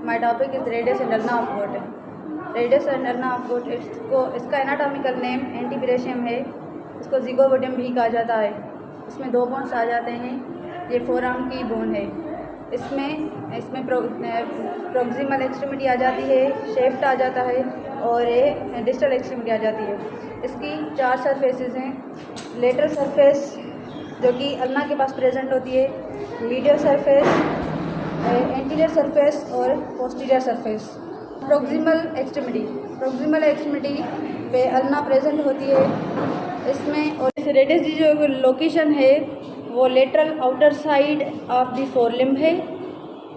My topic is radius and ulna of goat. Radius and ulna of goat इसका anatomical name एंटीब्रेशियम है। इसको ज़िगोपोडियम भी कहा जाता है। इसमें 2 बोन्स आ जाते हैं। ये फोरआर्म की बोन है। इसमें प्रोक्सिमल एक्सट्रीमिटी आ जाती है, शेफ्ट आ जाता है और ये डिस्टल एक्सट्रीमिटी आ जाती है। इसकी 4 सरफेसेस हैं। लेटरल सरफेस जो कि अल्ना के पास प्रेजेंट होती है, मीडियल सरफेस, एंटीरियर सरफेस और पोस्टीरियर सरफेस। प्रोक्सिमल एक्सट्रीमिटी पे अल्ना प्रेजेंट होती है। इसमें और इस रेडियस की जो लोकेशन है वो lateral outer side of the forelimb है।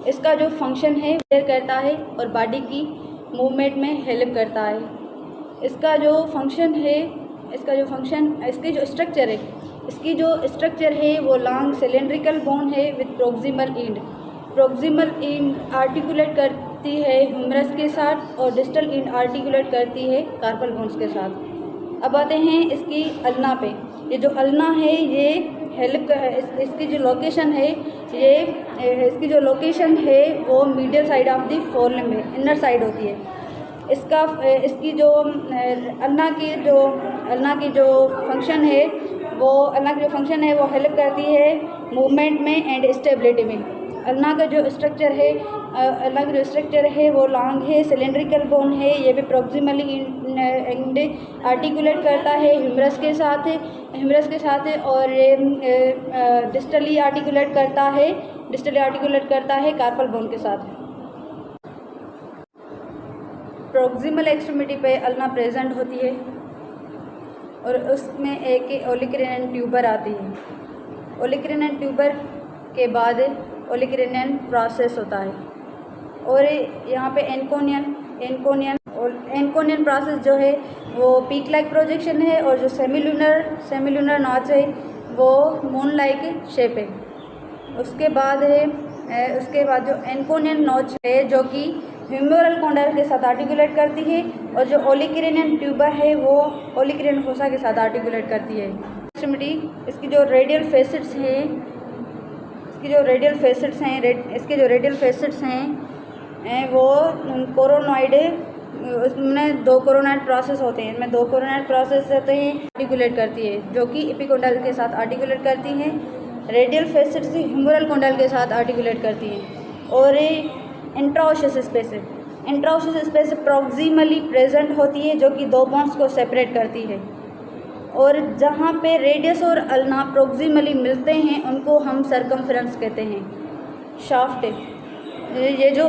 इसका जो फंक्शन है वो करता है और बॉडी की मूवमेंट में हेल्प करता है। इसकी जो स्ट्रक्चर है वो लॉन्ग सिलेंड्रिकल बोन है विद प्रोक्सिमल एंड आर्टिकुलेट करती है ह्यूमरस के साथ और डिस्टल एंड आर्टिकुलेट करती है कार्पल बोन्स के साथ। अब आते हैं इसकी अल्ना पे। ये जो अल्ना है ये इसकी जो लोकेशन है वो medial side of the forelimb है, इनर साइड होती है। इसकी जो अल्ना की जो फंक्शन है वो हेल्प करती है मूवमेंट में एंड स्टेबिलिटी में। अल्ना का जो स्ट्रक्चर है वो लॉन्ग है, सिलेंड्रिकल बोन है। ये भी प्रोक्सिमली एंड आर्टिकुलेट करता है ह्यूमरस के साथ और ये डिस्टली आर्टिकुलेट करता है कार्पल बोन के साथ। प्रोक्सिमल एक्सट्रीमिटी पे अल्ना प्रेजेंट होती है और उसमें एक ओलिक्रेनियन ट्यूबर आती है। ओलिक्रेनियन ट्यूबर के बाद ओलिक्रेनियन प्रोसेस होता है और यहाँ पे एनकोनियन प्रोसेस जो है वो पीक लाइक प्रोजेक्शन है और जो सेमिलुनर नॉच है वो मून लाइक शेप है। उसके बाद जो एनकोनियन नॉच है जो कि ह्यूमरल कॉन्डाइल के साथ आर्टिकुलेट करती है और जो ओलिक्रेनियन ट्यूबर है वो ओलिक्रेनियन फोसा के साथ आर्टिकुलेट करती है। एक्सट्रीमिटी इसके जो रेडियल फेसेट्स हैं वो कोरोनॉइड उसमें 2 कोरोनॉइड प्रोसेस होते हैं। इनमें 2 कोरोनॉइड प्रोसेस होते हैं आर्टिकुलेट करती है जो कि एपिकोंडाइल के साथ आर्टिकुलेट करती हैं। रेडियल फेसेट्स ह्यूमरल कॉन्डाइल के साथ आर्टिकुलेट करती हैं और इंट्राओशियस स्पेस प्रोक्सिमली प्रेजेंट होती है जो कि 2 बॉन्ड्स को सेपरेट करती है। और जहाँ पे रेडियस और अल्ना प्रोक्सिमली मिलते हैं उनको हम सर्कमफ्रेंस कहते हैं। शाफ्ट ये जो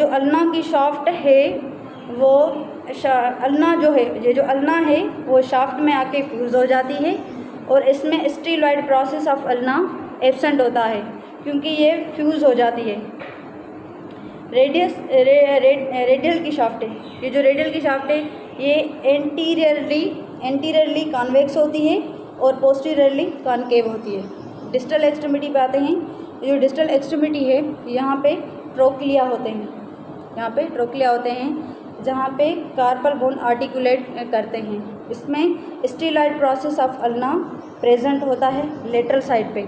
अल्ना की शाफ्ट है वो अल्ना है वो शाफ्ट में आके फ्यूज़ हो जाती है और इसमें स्टीलॉइड प्रोसेस ऑफ अल्ना एब्सेंट होता है क्योंकि ये फ्यूज़ हो जाती है। रेडियल की शाफ्ट है। ये जो रेडियल की शाफ्ट है ये एंटीरियरली कॉन्वेक्स होती है और पोस्टीरियरली कॉनकेव होती है। डिस्टल एक्सट्रीमिटी पे आते हैं। जो डिस्टल एक्सट्रीमिटी है यहाँ पे ट्रोक्लिया होते हैं जहाँ पे कार्पल बोन आर्टिकुलेट करते हैं। इसमें स्टीलॉइड प्रोसेस ऑफ अल्ना प्रेजेंट होता है लेटरल साइड पे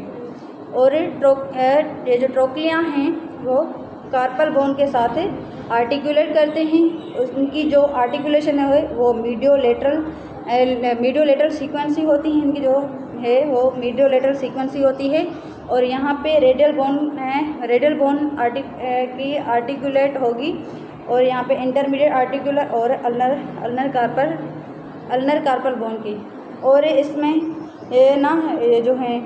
और ये जो ट्रोक्लिया हैं वो कार्पल बोन के साथ आर्टिकुलेट करते हैं। उनकी जो आर्टिकुलेशन है वो मीडियोलेटरल सीक्वेंसी होती है। इनकी जो है वो मीडियोलेटरल सीक्वेंसी होती है और यहाँ पे रेडियल बोन की आर्टिकुलेट होगी और यहाँ पे इंटरमीडिएट आर्टिकुलर और अल्नर कार्पल बोन की। और इसमें ये जो हैं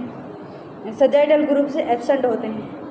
सजाइडल ग्रुप से एब्सेंट होते हैं।